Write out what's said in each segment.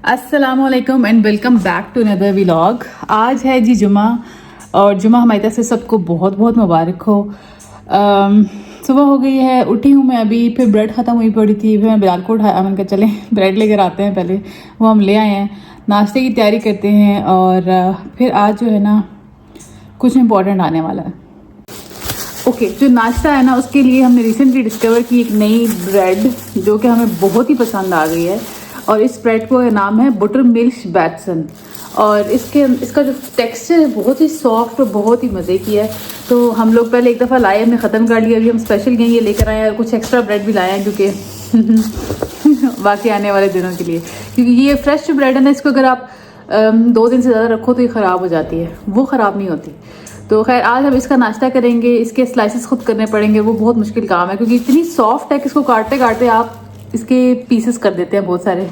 अस्सलामुअलैकुम and welcome back to another vlog. आज है जी जुमा और जुमा हमारी तरफ से सबको बहुत बहुत मुबारक हो। सुबह हो गई है, उठी हूँ मैं अभी, फिर ब्रेड ख़त्म हुई पड़ी थी, फिर मैं बिलाल को उठाया, मैंने कहा चलें ब्रेड लेकर आते हैं, पहले वो हम ले आए हैं, नाश्ते की तैयारी करते हैं और फिर आज जो है ना कुछ इम्पोर्टेंट आने वाला है। ओके, जो नाश्ता है ना उसके लिए हमने रिसेंटली डिस्कवर की एक नई ब्रेड जो कि हमें बहुत ही पसंद आ गई है और इस ब्रेड को नाम है बटर मिल्क बैटसन और इसका जो टेक्सचर है बहुत ही सॉफ्ट और बहुत ही मज़े की है। तो हम लोग पहले एक दफ़ा लाए, हमने ख़त्म कर लिया, अभी हम स्पेशल गए ये लेकर आए हैं और कुछ एक्स्ट्रा ब्रेड भी लाए हैं क्योंकि बाकी आने वाले दिनों के लिए, क्योंकि ये फ्रेश जो ब्रेड है ना इसको अगर आप 2 दिन से ज़्यादा रखो तो ये ख़राब हो जाती है, वो ख़राब नहीं होती। तो खैर आज हम इसका नाश्ता करेंगे, इसके स्लाइसेस खुद करने पड़ेंगे, वो बहुत मुश्किल काम है क्योंकि इतनी सॉफ्ट है कि इसको काटते काटते आप इसके पीसेस कर देते हैं बहुत सारे।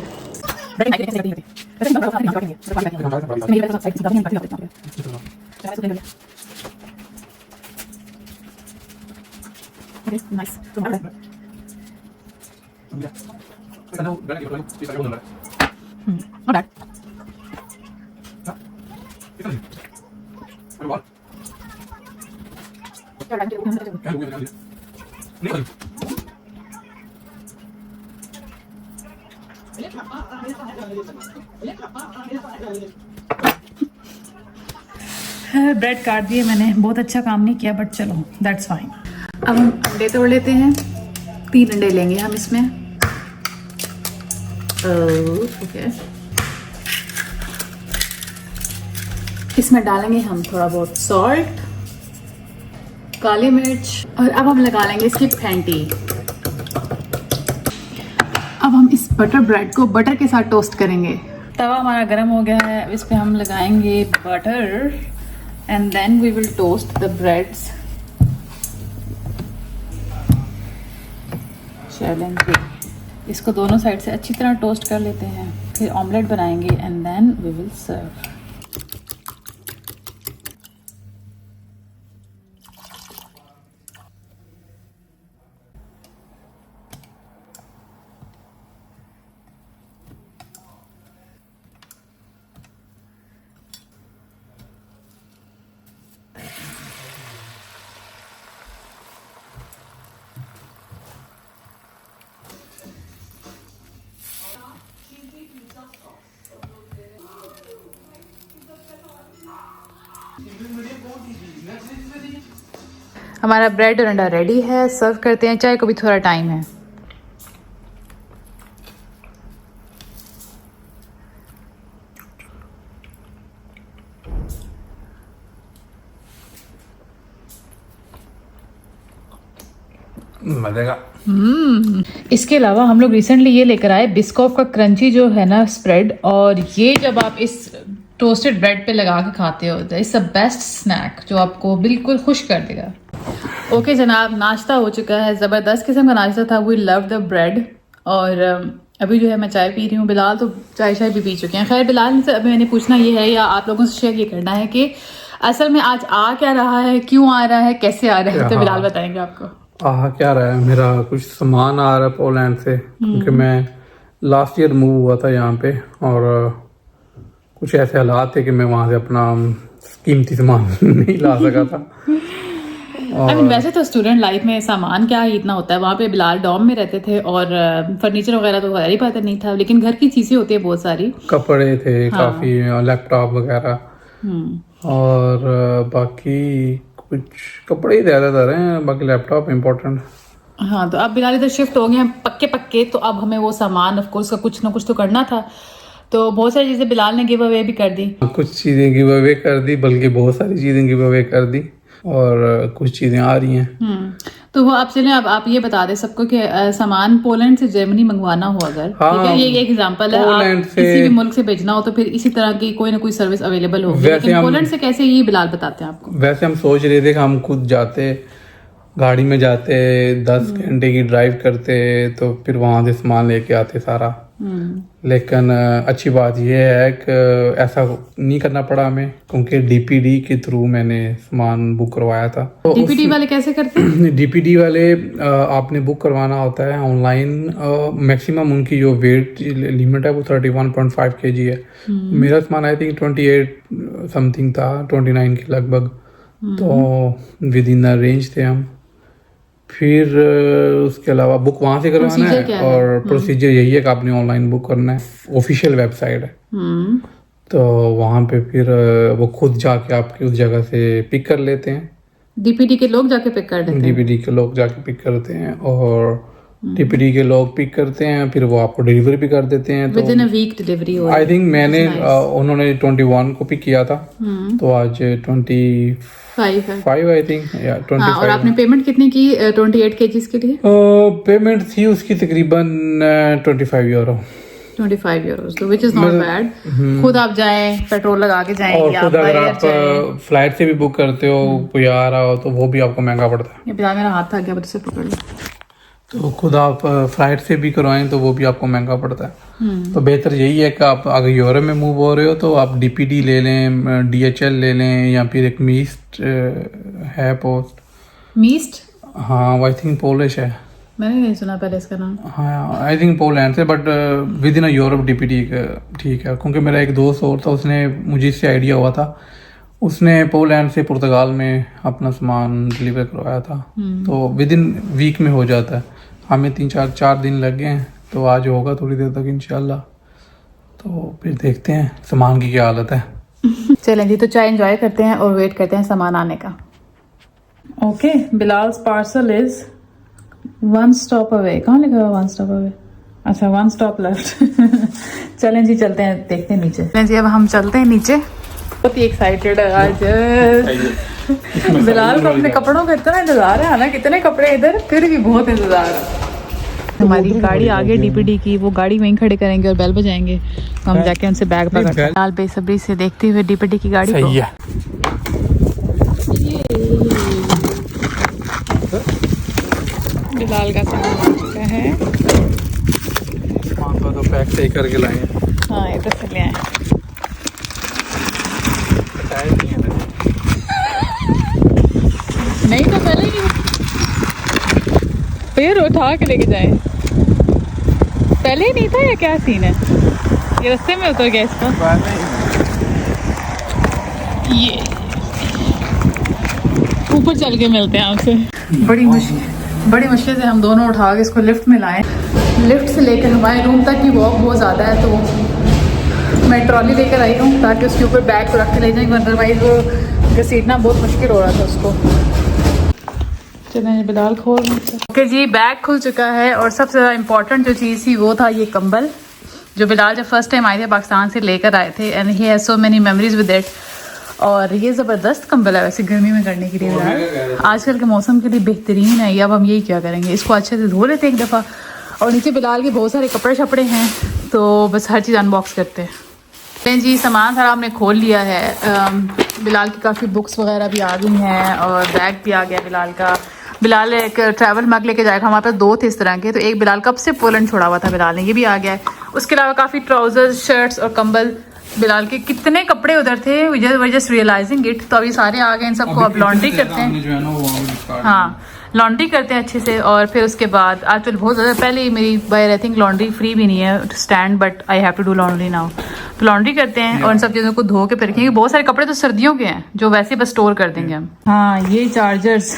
ब्रेड काट दिए मैंने, बहुत अच्छा काम नहीं किया बट चलो दैट्स फाइन। अब हम अंडे तोड़ लेते हैं, 3 अंडे लेंगे हम इसमें। ओके, इसमें डालेंगे हम थोड़ा बहुत सॉल्ट, काली मिर्च और अब हम लगा लेंगे इसकी फैंटी। अब हम इस बटर ब्रेड को बटर के साथ टोस्ट करेंगे। तवा हमारा गर्म हो गया है, इस पे हम लगाएंगे butter and then we will toast the breads. चलेंगे इसको दोनों साइड से अच्छी तरह टोस्ट कर लेते हैं, फिर ऑमलेट बनाएंगे and then we will serve. हमारा ब्रेड और अंडा रेडी है, सर्व करते हैं। चाय को भी थोड़ा टाइम है। मजेगा। इसके अलावा हम लोग रिसेंटली ये लेकर आए बिस्कॉफ का क्रंची जो है ना स्प्रेड, और ये जब आप इस टोस्टेड ब्रेड पे लगा के खाते हो तो इट्स द बेस्ट स्नैक जो आपको बिल्कुल खुश कर देगा। ओके जनाब, नाश्ता हो चुका है, ज़बरदस्त किस्म का नाश्ता था। वी लव द ब्रेड और अभी जो है मैं चाय पी रही हूँ, बिलाल तो चाय भी पी चुके हैं। खैर बिलाल से अभी मैंने पूछना ये है या आप लोगों से शेयर ये करना है कि असल में आज आ क्या रहा है, क्यों आ रहा है, कैसे आ रहा है, तो बिलाल बताएंगे आपको। क्या रहा है, मेरा कुछ सामान आ रहा है पोलैंड से, क्योंकि मैं लास्ट ईयर मूव हुआ था यहाँ पे और कुछ ऐसे हालात थे कि मैं वहाँ से अपना कीमती सामान नहीं ला सका था। और वैसे तो स्टूडेंट लाइफ में सामान क्या ही इतना होता है, वहाँ पे बिलाल डॉम में रहते थे और फर्नीचर वगैरह तो ही पता नहीं था, लेकिन घर की चीजें होती है बहुत सारी, कपड़े थे काफी, लैपटॉप वगैरह और बाकी कुछ कपड़े ही ज्यादातर हैं, बाकी लैपटॉप इम्पोर्टेंट। हाँ, तो अब बिलाल इधर शिफ्ट हो गए हैं पक्के, तो अब हमें वो सामान ऑफ कोर्स का कुछ ना कुछ तो करना था, तो बहुत सारी चीजें बिलाल ने गिव अवे भी कर दी। कुछ चीजें गिव अवे कर दी, बल्कि बहुत सारी चीजें गिव अवे कर दी और कुछ चीजें आ रही हैं। तो वो आप चलें, अब आप ये बता दें सबको कि सामान पोलैंड से जर्मनी मंगवाना हो अगर, ठीक है, ये एक एग्जांपल है, आप किसी भी मुल्क से भेजना हो तो फिर इसी तरह की कोई ना कोई सर्विस अवेलेबल होगी, लेकिन पोलैंड से कैसे ये बिलाल बताते हैं आपको। वैसे हम सोच रहे थे कि हम खुद जाते, गाड़ी में जाते, 10 घंटे की ड्राइव करते, तो फिर वहां से सामान लेके आते सारा। लेकिन अच्छी बात यह है कि ऐसा नहीं करना पड़ा हमें, क्योंकि डीपीडी के थ्रू मैंने सामान बुक करवाया था। तो डीपीडी वाले कैसे करते हैं? डीपीडी वाले आपने बुक करवाना होता है ऑनलाइन। मैक्सिमम उनकी जो वेट लिमिट है वो 31.5 kg है। मेरा सामान आई थिंक 28 समथिंग था, 29 के लगभग। तो विद इन द रेंज थे हम। फिर उसके अलावा बुक वहां से करवाना है और प्रोसीजर यही है कि आपने ऑनलाइन बुक करना है, ऑफिशियल वेबसाइट है। तो वहां पे फिर वो खुद जाके आपकी उस जगह से पिक कर लेते हैं। डीपीडी के लोग जाके पिक कर लेते हैं? डीपीडी के लोग जाके पिक करते हैं और डीपीडी के लोग पिक करते हैं, फिर वो आपको डिलीवरी भी कर देते हैं। तो विदिन अ वीक डिलीवरी हो। आई थिंक मैंने उन्होंने 21 को पिक किया था, तो आज 25 आई थिंक या 25। और आपने पेमेंट कितनी की 28 केजीज के लिए? पेमेंट थी उसकी तकरीबन 25 यूरो। 25 यूरो, तो विच इज नॉट बैड। खुद आप जाएं, पेट्रोल लगा के जाएं, और या खुद अगर आप फ्लाइट से भी बुक करते हो, कोई आ रहा हो, तो वो भी आपको महंगा पड़ता है। ये बिना मेरा हाथ था, क्या बता से पकड़ लो। तो खुद आप फ्लाइट से भी करवाएं तो वो भी आपको महंगा पड़ता है। तो बेहतर यही है कि आप अगर यूरोप में मूव हो रहे हो तो आप डीपीडी ले लें, डीएचएल ले लें, या फिर एक मीस्ट है पोस्ट। मीस्ट? हाँ, आई थिंक पोलिश है। मैंने नहीं सुना पहले इसका नाम। हाँ, आई थिंक पोलैंड से, but with in a Europe DPD ठीक है। क्योंकि मेरा एक दोस्त और था, उसने मुझे इससे आइडिया हुआ था, उसने पोलैंड से पुर्तगाल में अपना सामान डिलीवर करवाया था। तो विद इन वीक में हो जाता है। हमें 3-4 दिन लग गए हैं, तो आज होगा थोड़ी देर तक इंशाल्लाह। तो फिर देखते हैं सामान की क्या हालत है। चलें जी, तो चाय एंजॉय करते हैं और वेट करते हैं सामान आने का। Okay, Bilal's parcel is 1 stop away. कहाँ लिखा हुआ 1 स्टॉप अवे? अच्छा, 1 स्टॉप लेफ्ट। चलें जी, चलते हैं, देखते हैं नीचे। चलें जी, अब हम चलते हैं नीचे। बहुत ही एक्साइटेड है आज। बिलाल को अपने कपड़ों का इतना इंतजार है ना, कितने कपड़े इधर, फिर भी बहुत इंतजार है। हमारी गाड़ी आगे डीपीडी की, वो गाड़ी वहीं खड़े करेंगे और बेल बजाएंगे, तो हम जाके उनसे बैग पकड़ते हैं। बिलाल बेसब्री से देखते हुए डीपीडी की गाड़ी को। बिलाल का सामान है, तो पैक सही करके लाए। हाँ, ये तो चले आए। नहीं तो पहले ही फिर उठा के लेके जाए। पहले ही नहीं था या क्या सीन है? ये रास्ते में उतर गया इसका। ये ऊपर चल के मिलते हैं आपसे। बड़ी मुश्किल से हम दोनों उठा के इसको लिफ्ट में लाए। लिफ्ट से लेकर हमारे रूम तक की वॉक बहुत ज़्यादा है, तो मैं ट्रॉली लेकर आई हूँ ताकि उसके ऊपर बैग को रख के ले जाएंगे, अदरवाइज वो घसीटना बहुत मुश्किल हो रहा था उसको। चलें, बिलाल खोल। ओके जी, बैग खुल चुका है और सबसे ज़्यादा इम्पोर्टेंट जो चीज़ थी वो था ये कंबल, जो बिलाल जब फर्स्ट टाइम आए थे पाकिस्तान से लेकर आए थे, and he has so many memories with it. और ये ज़बरदस्त कंबल है वैसे गर्मी में करने के लिए बिलाल, आजकल के मौसम के लिए बेहतरीन है ये। अब हम यही क्या करेंगे, इसको अच्छे से धो लेते एक दफ़ा। और नीचे बिलाल के बहुत सारे कपड़े शपड़े हैं, तो बस हर चीज़ अनबॉक्स करते हैं। जी, सामान सारा हमने खोल लिया है। बिलाल की काफ़ी बुक्स वगैरह भी आ गई हैं और बैग भी आ गया बिलाल का। बिलाल एक ट्रैवल मग लेके जाएगा, हमारे पास 2 थे इस तरह के, तो एक बिलाल कब से पोलैंड छोड़ा हुआ था बिलाल ने, ये भी आ गया है। उसके अलावा काफ़ी ट्राउजर्स, शर्ट्स और कंबल। बिलाल के कितने कपड़े उधर थे, वी जस्ट रियलाइजिंग इट। तो अभी सारे आ गए, इन सबको अब लॉन्ड्री करते हैं। हाँ, लॉन्ड्री करते हैं अच्छे से। और फिर उसके बाद आजकल बहुत ज़्यादा, पहले ही मेरी by I think laundry free भी नहीं है stand, but I have to do laundry now. तो लॉन्ड्री करते हैं और इन सब चीज़ों को धो के फिर रखेंगे। बहुत सारे कपड़े तो सर्दियों के हैं जो वैसे बस स्टोर कर देंगे हम। हाँ, ये चार्जर्स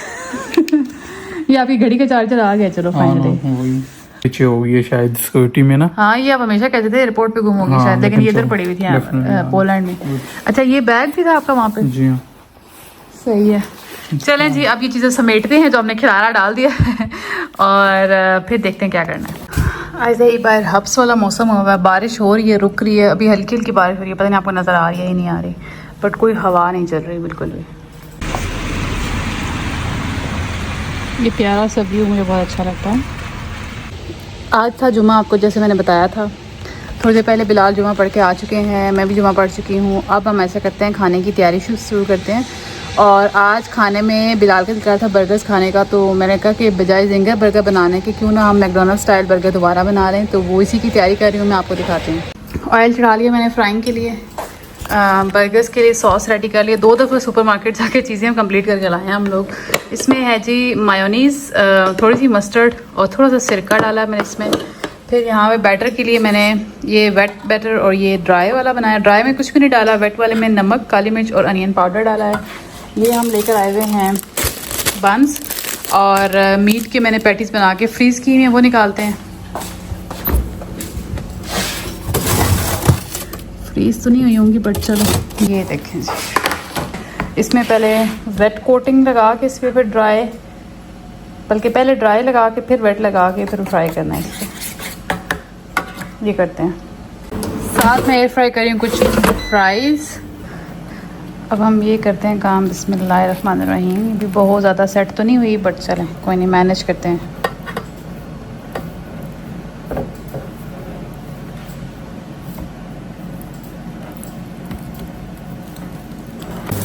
ये आपकी घड़ी का चार्जर आ गया। चलो फाइनली पीछे होगी ये शायद सिक्योरिटी में ना। हाँ, ये आप हमेशा कहते थे एयरपोर्ट पे गुम होगी शायद, लेकिन ये इधर पड़ी हुई थी पोलैंड में। अच्छा, ये बैग भी था आपका वहाँ पे? जी हाँ, सही है। चलें जी, अब ये चीज़ें समेटते हैं जो हमने खिलारा डाल दिया है और फिर देखते हैं क्या करना है। ऐसे ही बाहर हब्स वाला मौसम हुआ है, बारिश हो रही है, रुक रही है, अभी हल्की हल्की बारिश हो रही है, पता नहीं आपको नज़र आ रही है या नहीं आ रही, बट कोई हवा नहीं चल रही बिल्कुल भी। ये प्यारा सा व्यू मुझे बहुत अच्छा लगता है। आज था जुमा, आपको जैसे मैंने बताया था थोड़ी देर पहले। बिलाल जुमा पढ़ के आ चुके हैं, मैं भी जुमा पढ़ चुकी हूँ। अब हम ऐसा करते हैं, खाने की तैयारी शुरू करते हैं। और आज खाने में बिलाल का दिल कर रहा था बर्गर्स खाने का, तो मैंने कहा कि बजाय जिंगर बर्गर बनाने के क्यों ना हम मैकडोनल्ड स्टाइल बर्गर दोबारा बना लें। तो वो इसी की तैयारी कर रही हूँ, मैं आपको दिखाती हूँ। ऑयल चढ़ा लिया मैंने फ्राइंग के लिए, बर्गर्स के लिए सॉस रेडी कर लिया। 2 दफ़ा सुपरमार्केट जाके चीज़ें हम कंप्लीट करके लाए हैं हम लोग। इसमें है जी मायोनीज़, थोड़ी सी मस्टर्ड और थोड़ा सा सिरका डाला मैंने इसमें। फिर यहाँ पे बैटर के लिए मैंने ये वेट बैटर और ये ड्राई वाला बनाया। ड्राई में कुछ भी नहीं डाला, वेट वाले में नमक, काली मिर्च और अनियन पाउडर डाला है। ये हम लेकर आए हुए हैं बंस, और मीट के मैंने पैटीज़ बना के फ्रीज़ की हुई हैं, वो निकालते हैं। फ्रीज़ तो नहीं हुई होंगी बट चलो ये देखें जी। इसमें पहले वेट कोटिंग लगा के इस पर, फिर ड्राई, बल्कि पहले ड्राई लगा के फिर वेट लगा के फिर फ्राई करना है इस पर। ये करते हैं। साथ में एयर फ्राई करें कुछ फ्राइज़। अब हम ये करते हैं काम, बिस्मिल्लाहिर्रहमानिर्रहीम। भी बहुत ज़्यादा सेट तो नहीं हुई बट चलें कोई नहीं, मैनेज करते हैं।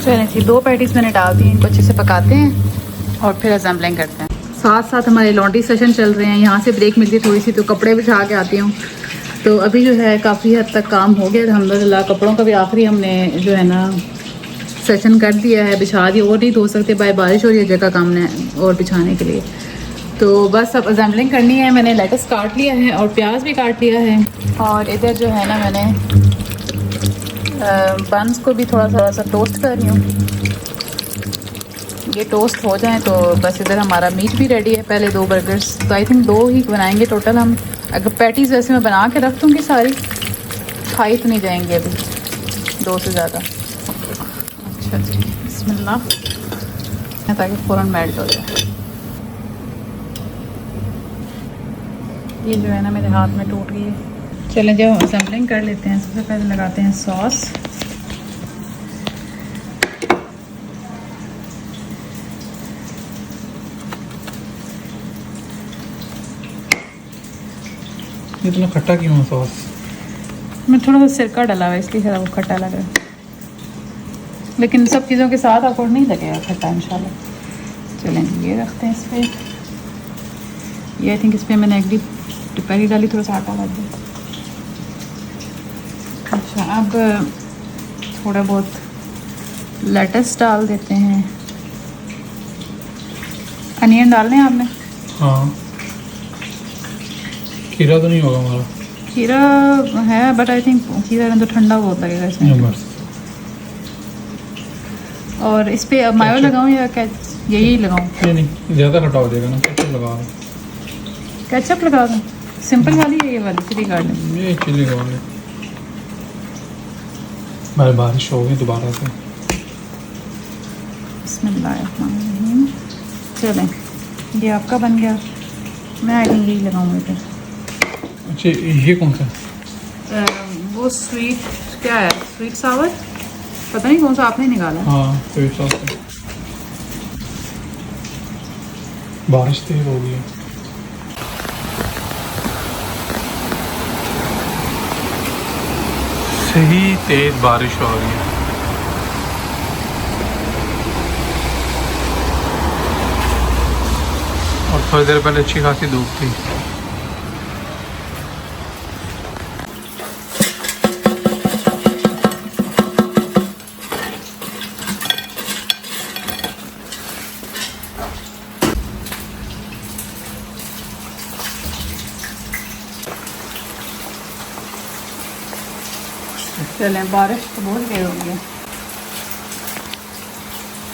चलें जी, 2 पैटीज़ मैंने डाल दी, इनको अच्छे से पकाते हैं और फिर असेंबलिंग करते हैं। साथ साथ हमारे लॉन्ड्री सेशन चल रहे हैं, यहाँ से ब्रेक मिलती है थोड़ी सी, तो कपड़े बिछा के आती हूँ। तो अभी जो है काफ़ी हद तक काम हो गया अल्हम्दुलिल्लाह। कपड़ों का भी आखिरी हमने जो है ना सेशन कर दिया है, बिछा दिया, और नहीं धो सकते, बारिश हो रही है जगह काम ने और बिछाने के लिए। तो बस अब असेंबलिंग करनी है। मैंने लेटस काट लिया है और प्याज भी काट लिया है, और इधर जो है ना मैंने बंस को भी थोड़ा सा टोस्ट कर रही हूँ। ये टोस्ट हो जाए तो बस इधर हमारा मीट भी रेडी है। पहले 2 बर्गर्स, तो आई थिंक 2 ही बनाएंगे टोटल हम। अगर पैटीज़ वैसे मैं बना के रख दूँगी सारी, खाई तो नहीं जाएंगे अभी 2 से ज़्यादा। अच्छा जी, बिस्मिल्लाह, ताकि फ़ौरन मेल्ट हो जाए। ये जो है ना मेरे हाथ में टूट गई है। चलें जब हम असेंबलिंग कर लेते हैं, सबसे पहले लगाते हैं सॉस। ये इतना खट्टा क्यों है सॉस? मैं थोड़ा सा सिरका डाला हुआ इसलिए ज़रा वो खट्टा लग रहा है, लेकिन सब चीज़ों के साथ आपको नहीं लगेगा खट्टा इंशाल्लाह। चलें ये रखते हैं इस पर। ये आई थिंक इस पर मैंने एक पहली डाली, थोड़ा सा आटा लग गया। अच्छा, अब थोड़ा बहुत लेटस डाल देते हैं। अनियन डालने हैं आपने? हाँ, खीरा तो नहीं होगा हमारा? खीरा है बट आई थिंक खीरा तो ठंडा बहुत लगेगा इसमें। और इस पे मायो लगाऊं या क्या, यही लगाऊं? नहीं, ज़्यादा खट्टा हो जाएगा ना, केचप लगा दूँ। केचप लगा दूँ? सिंपल वाली है ये वाली चिली गार्लिक? ये चिली गार्लिक। भाई बारिश हो गई दोबारा से। बिस्मिल्लाहिर्रहमानिर्रहीम। चलें ये आपका बन गया, मैं आई थिंक यही लगाऊंगी इधर। अच्छा, ये कौन सा? वो स्वीट क्या है, स्वीट सावर, पता नहीं कौन सा आपने निकाला। हाँ, स्वीट सॉस है। बारिश तेज हो गई है। सही तेज बारिश हो रही है। और थोड़ी देर पहले अच्छी खासी धूप थी। चलें, बारिश तो बहुत देर हो गई है।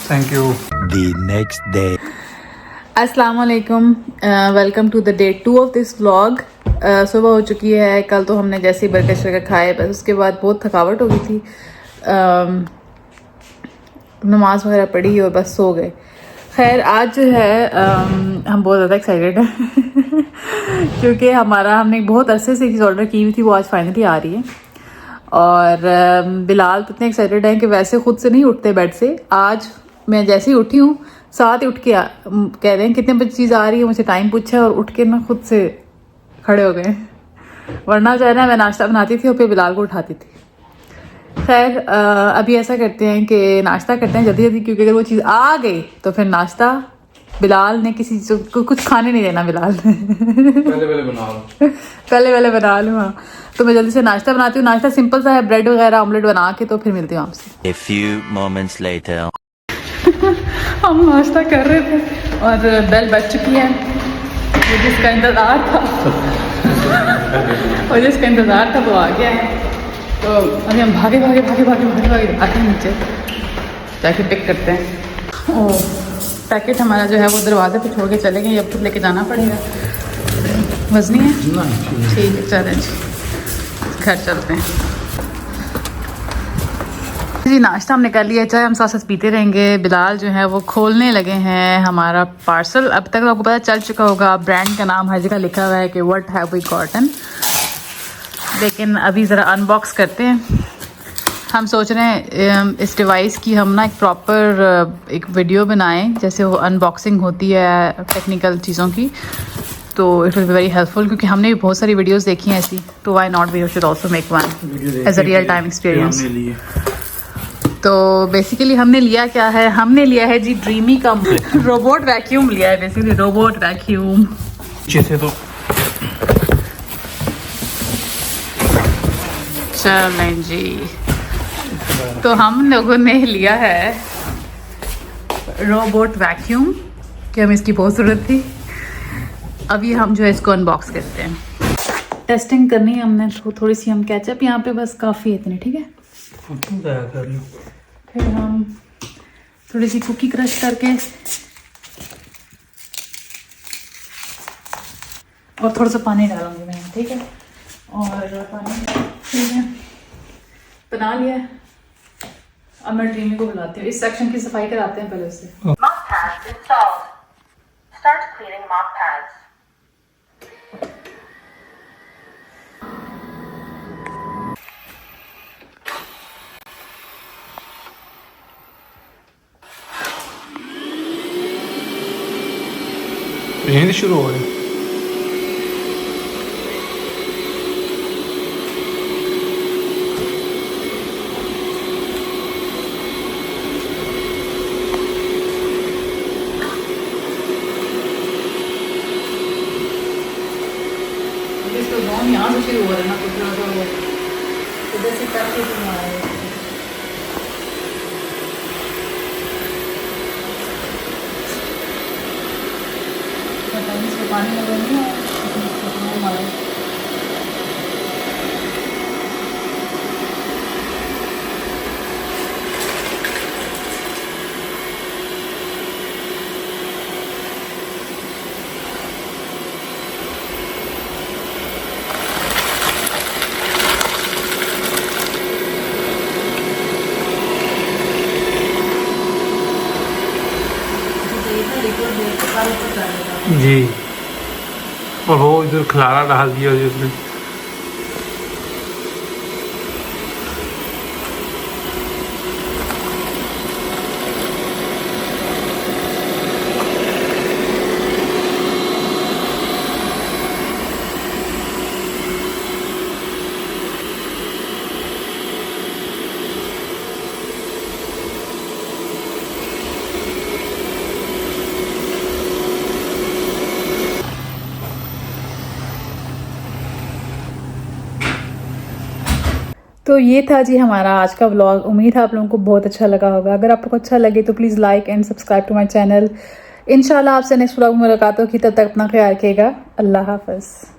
Thank you. The next day. अस्सलाम वालेकुम, welcome to the day 2 of this vlog. सुबह हो चुकी है। कल तो हमने जैसे ही बर्गर शर्गर खाए, बस उसके बाद बहुत थकावट हो गई थी। नमाज वगैरह पढ़ी और बस सो गए। खैर आज जो है हम बहुत ज़्यादा एक्साइटेड हैं क्योंकि हमने बहुत अरसे से चीज़ ऑर्डर की हुई थी, वो आज फाइनली आ रही है। और बिलाल तो इतने एक्साइटेड हैं कि वैसे ख़ुद से नहीं उठते बेड से। आज मैं जैसे ही उठी हूँ, साथ ही उठ के कह रहे हैं कितने बजे चीज़ आ रही है, मुझे टाइम पूछा है और उठ के ना खुद से खड़े हो गए। वरना जो है ना मैं नाश्ता बनाती थी और फिर बिलाल को उठाती थी। खैर अभी ऐसा करते हैं कि नाश्ता करते हैं जल्दी जल्दी, क्योंकि अगर वो चीज़ आ गई तो फिर नाश्ता बिलाल ने किसी चीज़ को कुछ खाने नहीं देना। बिलाल ने पहले बना लो। पहले बना लूँ। हाँ, तो मैं जल्दी से नाश्ता बनाती हूँ। नाश्ता सिंपल सा है, ब्रेड वगैरह ऑमलेट बना के, तो फिर मिलती हूँ आपसे। A few moments later. हम नाश्ता कर रहे थे और बेल बज चुकी है। वो जिसका इंतज़ार था वो आ गया है। तो अभी हम भागे आते हैं नीचे जाके पिक करते हैं। ओ पैकेट हमारा जो है वो दरवाजे पे छोड़ के चले गए, अब खुद लेके जाना पड़ेगा। वजनी है, ठीक है चलें जी घर चलते हैं जी। नाश्ता हमने कर लिया, चाय हम साथ साथ पीते रहेंगे। बिलाल जो है वो खोलने लगे हैं हमारा पार्सल। अब तक आपको पता चल चुका होगा, ब्रांड का नाम हर जगह लिखा हुआ है कि व्हाट हैव वी गॉटन, लेकिन अभी ज़रा अनबॉक्स करते हैं। हम सोच रहे हैं इस डिवाइस की हम ना एक प्रॉपर एक वीडियो बनाएं, जैसे वो अनबॉक्सिंग होती है टेक्निकल चीज़ों की, तो it will be very helpful, क्योंकि हमने भी बहुत सारी वीडियोस देखी हैं ऐसी, तो why not we should also make one as a real time experience. तो बेसिकली हमने लिया क्या है, हमने लिया है जी ड्रीमी का रोबोट वैक्यूम लिया है, बेसिकली रोबोट वैक्यूम। जैसे तो चलें जी, तो हम लोगों ने लिया है रोबोट वैक्यूम, कि हमें इसकी बहुत ज़रूरत थी। अभी हम जो है इसको अनबॉक्स करते हैं। टेस्टिंग करनी है हमने, तो थोड़ी सी हम केचप यहाँ पे बस काफ़ी है इतनी, ठीक है। कर लो। फिर हम थोड़ी सी कुकी क्रश करके और थोड़ा सा पानी डालूंगी मैं, ठीक है। और पानी ठीक है बना लिया है। अब मैं ड्रीमी को बुलाती हूँ, इस सेक्शन की सफाई कराते हैं पहले उससे। Mop pads installed. Start cleaning mop pads. यहीं से शुरू हो गए। इसको दोनों यहाँ से शुरू हो रहे हैं ना, तो थोड़ा सा इधर से करके फिर हमारे इसमें पानी लगाएंगे और हमारे जी, और वो इधर खलारा डाल दिया जिसने। तो ये था जी हमारा आज का व्लॉग। उम्मीद है आप लोगों को बहुत अच्छा लगा होगा। अगर आपको अच्छा लगे तो please like and subscribe to my channel. इंशाल्लाह आपसे नेक्स्ट व्लॉग में मुलाकात होगी, तब तक अपना ख्याल रखिएगा। अल्लाह हाफ़िज़।